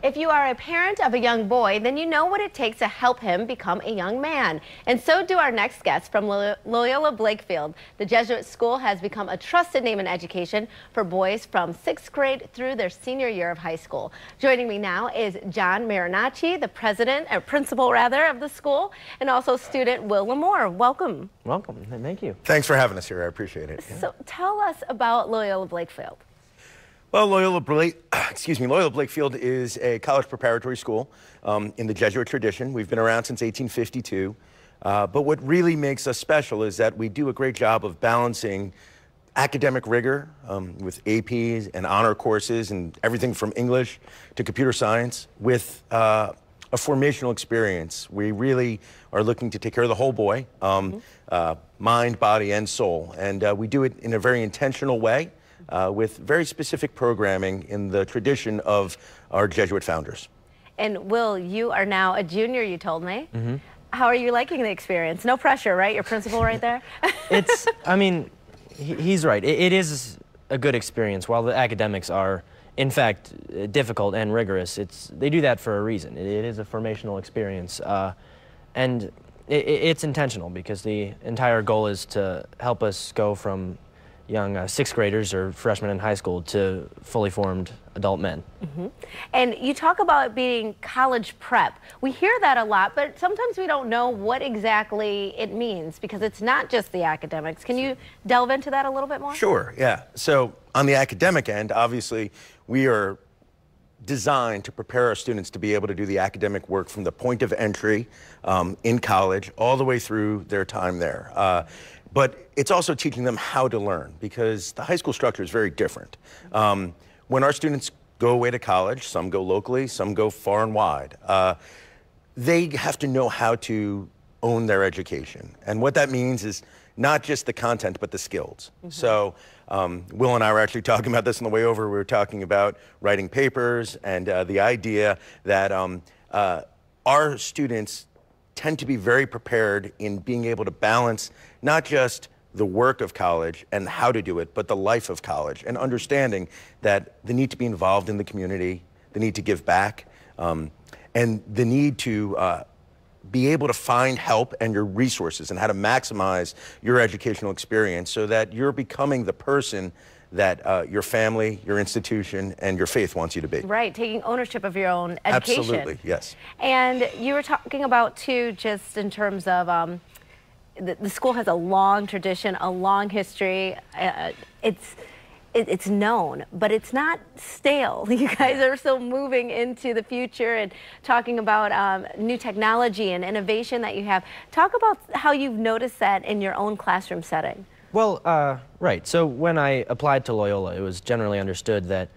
If you are a parent of a young boy, then you know what it takes to help him become a young man. And so do our next guests from Loyola Blakefield. The Jesuit school has become a trusted name in education for boys from 6th grade through their senior year of high school. Joining me now is John Marinacci, the principal of the school, and also student Will Lamore. Welcome. Welcome, and thank you. Thanks for having us here. I appreciate it. So tell us about Loyola Blakefield. Well, Loyola Blakefield is a college preparatory school in the Jesuit tradition. We've been around since 1852. But what really makes us special is that we do a great job of balancing academic rigor with APs and honor courses and everything from English to computer science with a formational experience. We really are looking to take care of the whole boy, mind, body, and soul. And we do it in a very intentional way. With very specific programming in the tradition of our Jesuit founders. And Will, you are now a junior, you told me. How are you liking the experience? No pressure, right? Your principal right there? I mean, he's right. It is a good experience. While the academics are, in fact, difficult and rigorous, they do that for a reason. It is a formational experience. And it's intentional because the entire goal is to help us go from young 6th graders or freshmen in high school to fully formed adult men. And you talk about it being college prep. We hear that a lot, but sometimes we don't know what exactly it means because it's not just the academics. Can you delve into that a little bit more? Sure, yeah. So on the academic end, obviously, we are designed to prepare our students to be able to do the academic work from the point of entry in college all the way through their time there. But it's also teaching them how to learn because the high school structure is very different. When our students go away to college, some go locally, some go far and wide, they have to know how to own their education. And what that means is not just the content, but the skills. So Will and I were actually talking about this on the way over. We were talking about writing papers and the idea that our students tend to be very prepared in being able to balance not just the work of college and how to do it, but the life of college and understanding that the need to be involved in the community, the need to give back, and the need to be able to find help and your resources and how to maximize your educational experience so that you're becoming the person that your family, your institution, and your faith wants you to be. Right, taking ownership of your own education. Absolutely, yes. And you were talking about, too, just in terms of the school has a long tradition, a long history. It's known, but it's not stale. You guys are still moving into the future and talking about new technology and innovation that you have. Talk about how you've noticed that in your own classroom setting. Well, right. So when I applied to Loyola, it was generally understood that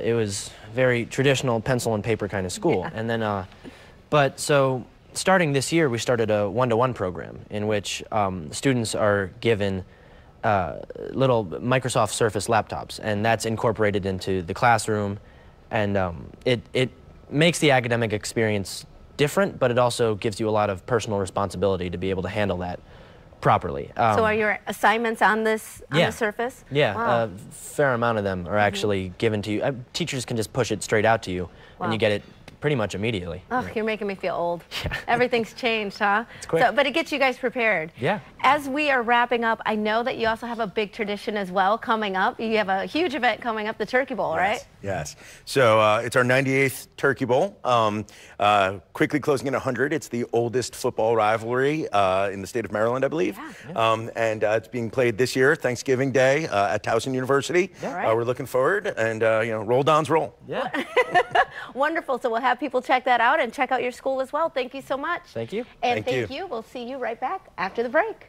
it was very traditional pencil and paper kind of school. Yeah. And then, so starting this year, we started a one-to-one program in which students are given little Microsoft Surface laptops, and that's incorporated into the classroom. And it makes the academic experience different, but it also gives you a lot of personal responsibility to be able to handle that properly. So are your assignments on this on the Surface? Yeah, wow. A fair amount of them are actually given to you. Teachers can just push it straight out to you, and you get it pretty much immediately. Oh, you're making me feel old. Yeah. Everything's changed, huh? It's quick. So, but it gets you guys prepared. Yeah. As we are wrapping up, I know that you also have a big tradition as well coming up. You have a huge event coming up, the Turkey Bowl, right? Yes. So it's our 98th Turkey Bowl. Quickly closing at 100. It's the oldest football rivalry in the state of Maryland, I believe. Yeah. And it's being played this year, Thanksgiving Day, at Towson University. Yeah, right. We're looking forward, and roll Dons roll. Yeah. Wonderful. So we'll have people check that out and check out your school as well. Thank you so much. Thank you. And thank you. We'll see you right back after the break.